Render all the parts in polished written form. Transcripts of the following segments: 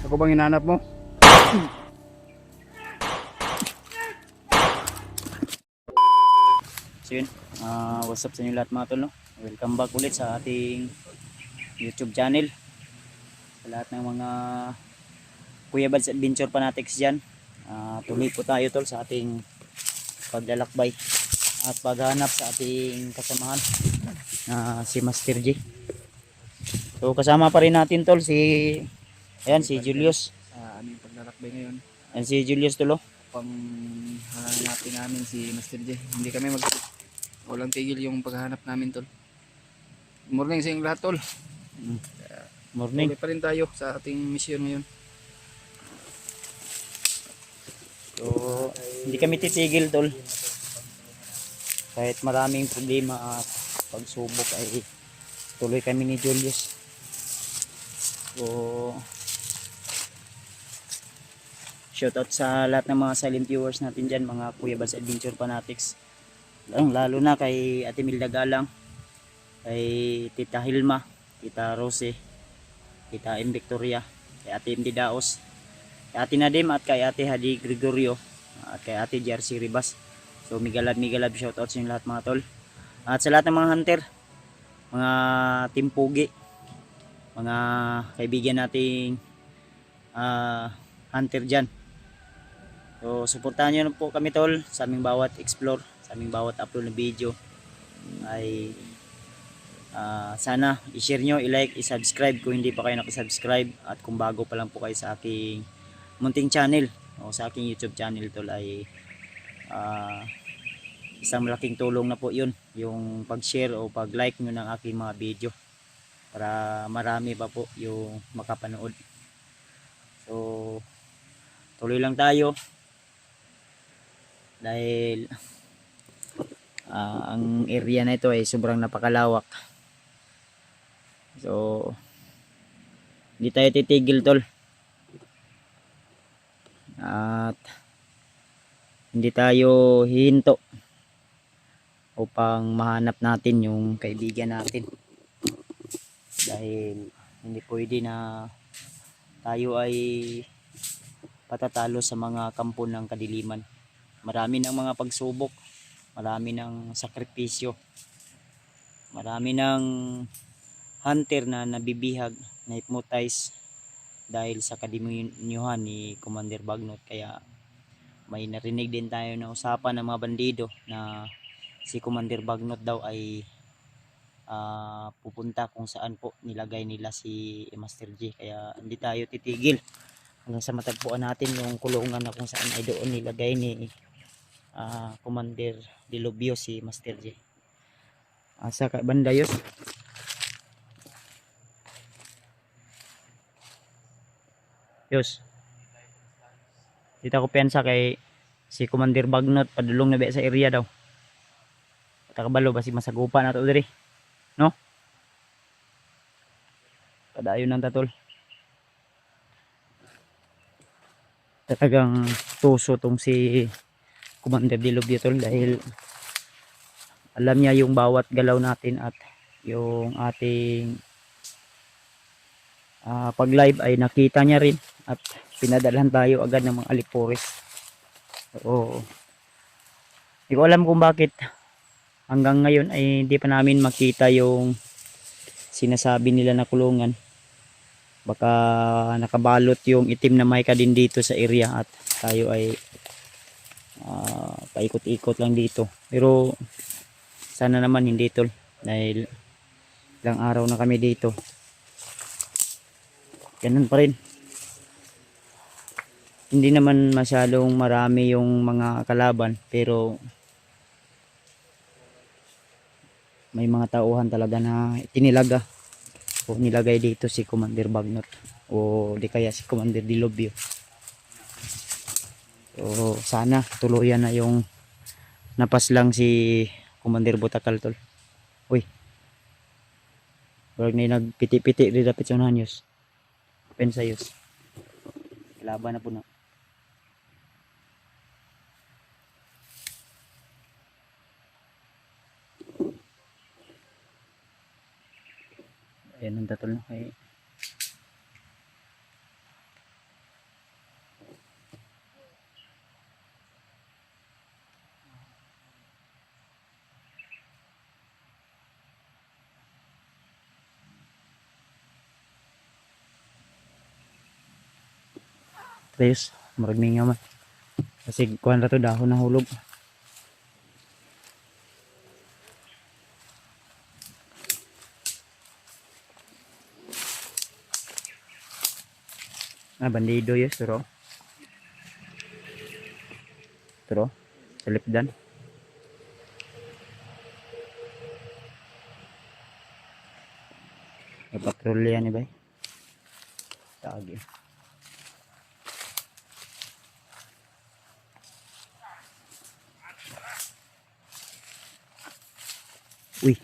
Ako bang hinanap mo? So yun, what's up sa inyo lahat mga tol, no? Welcome back ulit sa ating YouTube channel. Sa lahat ng mga Kuya Bads Adventure Fanatics dyan, tuloy po tayo tol sa ating paglalakbay at paghanap sa ating kasamahan na si Master J. So kasama pa rin natin tol si Julius. Aming paglalakbay ngayon. Ayan si Julius tol, oh. Pang hahanapin namin si Master J. Hindi kami walang tigil yung paghahanap namin tol. Morning sa inyong lahat tol. Morning. Tuloy pa rin tayo sa ating mission ngayon. So hindi kami titigil tol. Kahit maraming problema at pagsubok ay tuloy kami ni Julius. So shoutout sa lahat ng mga silent viewers natin dyan, mga Kuya Bads Adventure Fanatics, lalo na kay Ate Milda Galang, kay Tita Hilma, Tita Rose, Tita M. Victoria, kay Ate MD Daos, kay Ate Nadim at kay Ate Hadi Gregorio at kay Ate JRC Ribas. So migalab shoutout sa inyo lahat mga tol. At sa lahat ng mga hunter, mga Team Pugi, mga kaibigan nating hunter dyan. So suportahan nyo po kami tol sa aming bawat explore, sa aming bawat upload na video. Ay sana i-share nyo, i-like, i-subscribe kung hindi pa kayo nakisubscribe. At kung bago pa lang po kayo sa aking munting channel o sa aking YouTube channel tol, ay isang malaking tulong na po yun, yung pag-share o pag-like nyo ng aking mga video para marami pa po yung makapanood. So tuloy lang tayo dahil ang area na ito ay sobrang napakalawak. So hindi tayo titigil tol, at hindi tayo hihinto upang mahanap natin yung kaibigan natin, dahil hindi pwede na tayo ay patatalo sa mga kampo ng kadiliman. Marami ng mga pagsubok, marami ng sakripisyo, marami ng hunter na nabibihag, na hypnotize dahil sa kadiminyuhan ni Commander Bagnot. Kaya may narinig din tayo na usapan ng mga bandido na si Commander Bagnot daw ay pupunta kung saan po nilagay nila si Master J. Kaya hindi tayo titigil hanggang sa matagpuan natin yung kulungan na kung saan ay doon nilagay ni Commander Dilobio si Master J. Asa ka banda yun? Yos, dito ako pensa kay si Commander Bagnot padulong na ba sa area daw. Takabalo basi masagupa na to diri, no? Padayon ng tatol. Talagang tuso tong si Commander Dilobio tol, dahil alam niya yung bawat galaw natin at yung ating pag live ay nakita niya rin at pinadalhan tayo agad ng mga alipores. So hindi ko alam kung bakit hanggang ngayon ay hindi pa namin makita yung sinasabi nila na kulungan. Baka nakabalot yung itim na mica din dito sa area at tayo ay paikot-ikot lang dito. Pero sana naman hindi tol, dahil ilang araw na kami dito, ganun pa rin. Hindi naman masyadong marami yung mga kalaban, pero may mga tauhan talaga na tinilaga o nilagay dito si Commander Bagnot o di kaya si Commander Dilobio. So sana tuluyan na yung napaslang si Commander Botakal tol. Uy, wag na nagpiti-piti rin dapat yung hanyos pensayos laban na po na. Ayan ang tatol na kay Ayos, marag mingaw man. Kasi kuhan ra to dahon na hulog. Bandido yun, pero sa lipdan. Patrolya ni bay. Tagi. Uy.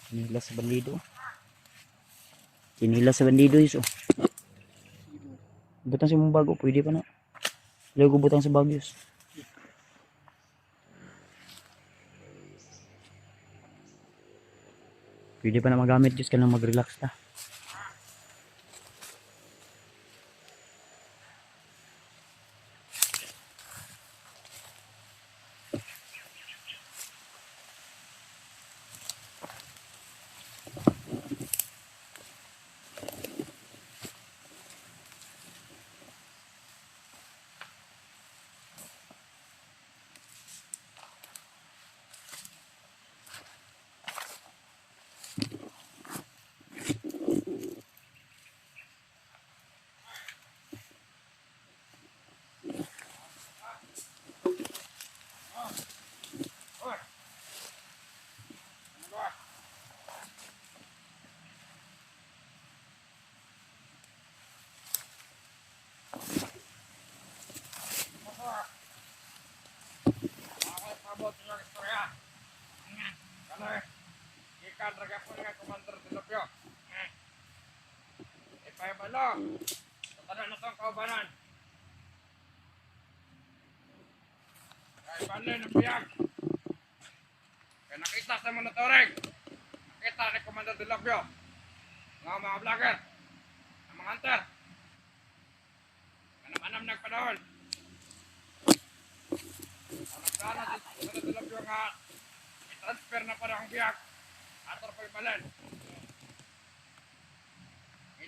Chinilas sa bandido. Chinilas sa bandido yun. Oh. Butang si mong bago, pwede pa na. Lago butang sa bagyos. Pwede pa na magamit, just ka lang mag-relax ta. Ikan raga po nga Commander Dilopio. Ipay balong. Tatanan na itong kaubanan. Kaya balay ng biyag. Kaya nakita sa monitoring. Nakita ni Commander Dilopio. Mga vlogger. Ang mga hunter. Manam-anam nagpanahon. Ang nagdana si Commander Dilopio nga i-transfer na pa ang biyag. Ator pa yung balan.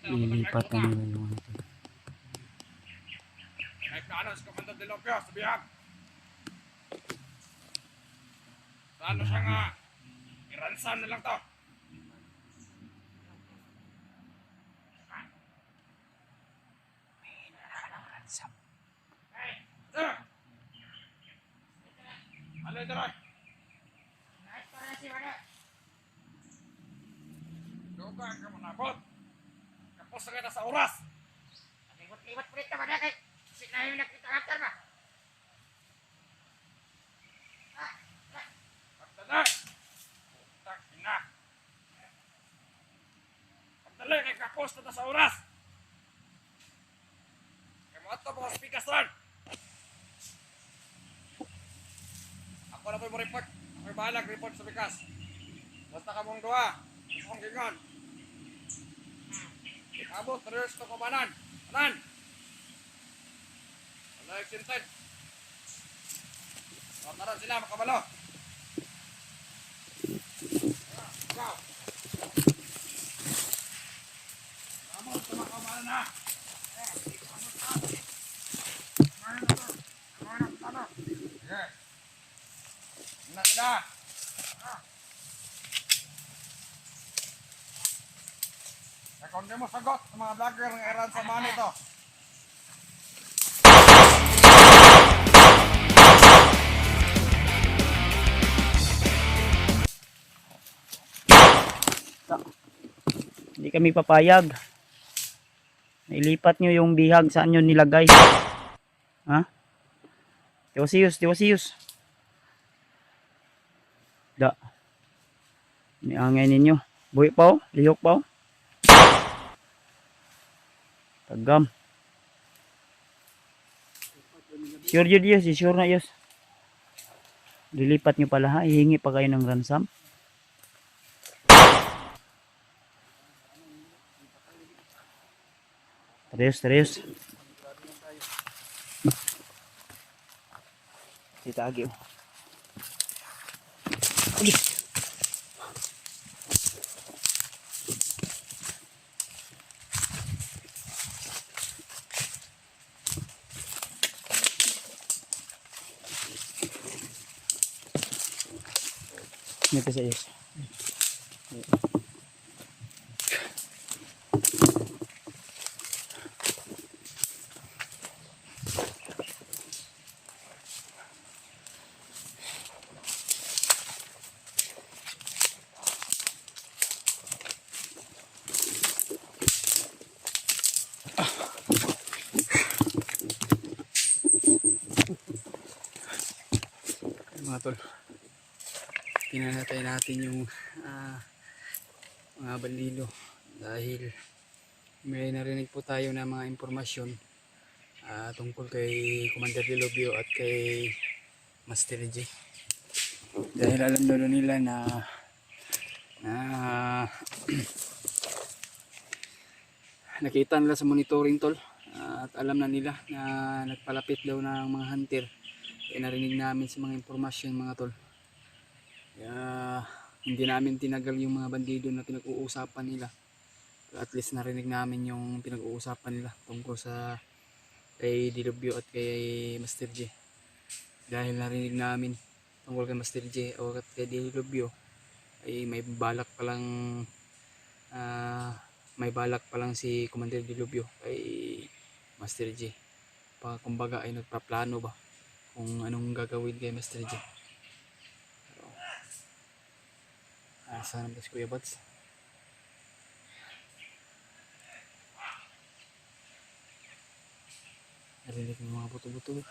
Ilipat ka nila yung ano. May plano si Commander Dilopio sa biyag. Plano siya nga i-ransom na lang to. Hey! Sir! Alay, daray! Kahit para si Wala! Dugang ka manabot! Kapos na kita sa oras! Liwat-liwat po dito ba kay sinahin nakita after ba? Pagdala! Putak ina! Pagdala kay kapos na sa oras! Kaya mo ito po speakers ron! Ako na po yung report. Ako yung bahalag report sa bikas. Basta ka mong duwa. Gusto kong gingon. Abot, terus to kumanan. Kanan. Wala extended. Mataran sila, makabalo. Ikaw. Abot, kumakabalan na. Yes. Ingat sila. Kung di mo sagot sa mga vlogger ng Iran sa money to. Hindi kami papayag. Nailipat nyo yung bihag saan nyo nilagay. Ha? Tiwasiyos. Da. Niangay ninyo. Buhi pa o? Lihok pa o? Tagam. Sure yun yes. Sure na yes. Lilipat nyo pala ha. Hihingi pa kayo ng ransom. Serius. Sitagi o. Dito sa iyo. Mga tol, pinanatay natin yung mga bandilo dahil may narinig po tayo na mga impormasyon tungkol kay Commander Dilobio at kay Master J. Dahil alam daw nila na nakita nila sa monitoring tol, at alam na nila na nagpalapit daw ng mga hunter. Kaya narinig namin sa mga impormasyon mga tol. Kaya hindi namin tinagal yung mga bandido na pinag-uusapan nila. At least narinig namin yung pinag-uusapan nila tungkol sa kay Dilobio at kay Master J. Dahil narinig namin tungkol kay Master J o kay Dilobio ay may balak palang si Commander Dilobio kay Master J. Kumbaga ay nagpaplano ba kung anong gagawin kay Master J. Saan ba si Kuya Bats? Narinig ng mga buto-buto.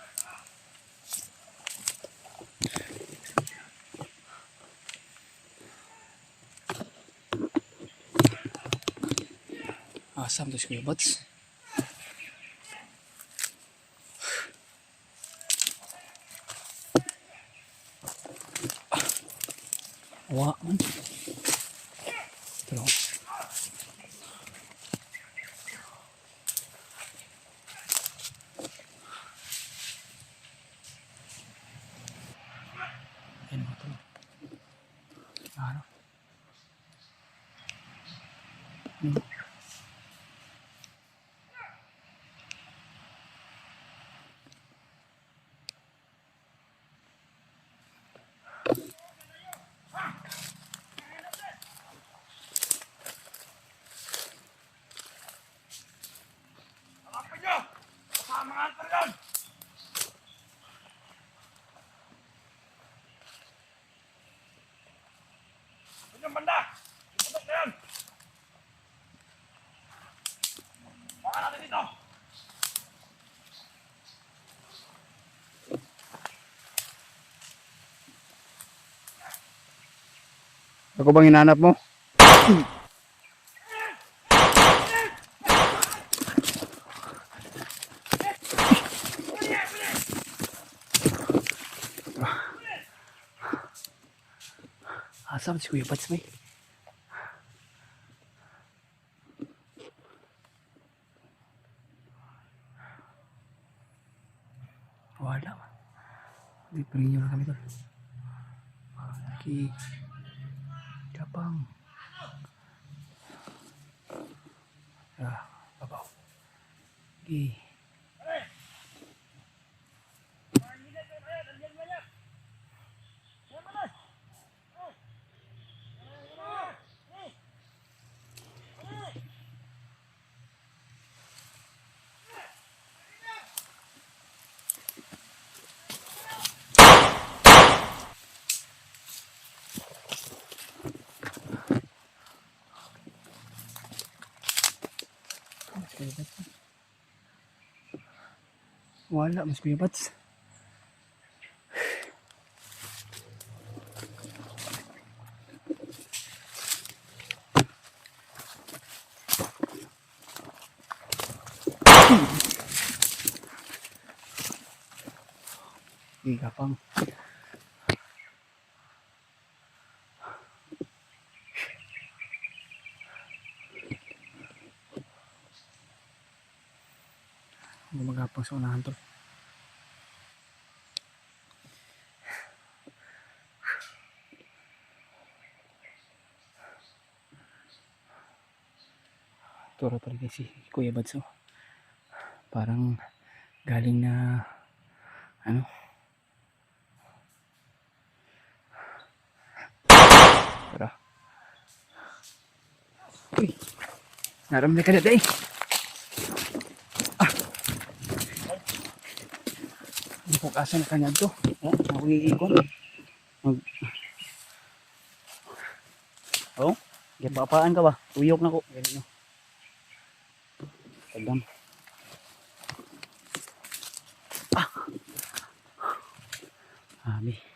Saan ba si Kuya Bats? Wah man. Terus. Yan mga tol. Ano? Hanapin nyo! Kasama mga hunter doon! Yung banda! Yung bundok na yan! Baka natin dito! Ako bang hinanap mo? Saan si Kuya Bats may? Wala. Hindi pa rin nyo na kami tol. Okay. Kapang. Babaw. Okay. Wala, mas Kuya Bats. Hindi kapang. Gumagapang sa unahan tol. Turo pa rin si Kuya Bats. Parang galing na ano Uy. Naramday ka na day. Hindi ko kasa na kanya to. Ako iikon. Oh, gapapaan ka ba? Tuyok na ko. Ganun no. Tagam. Abi.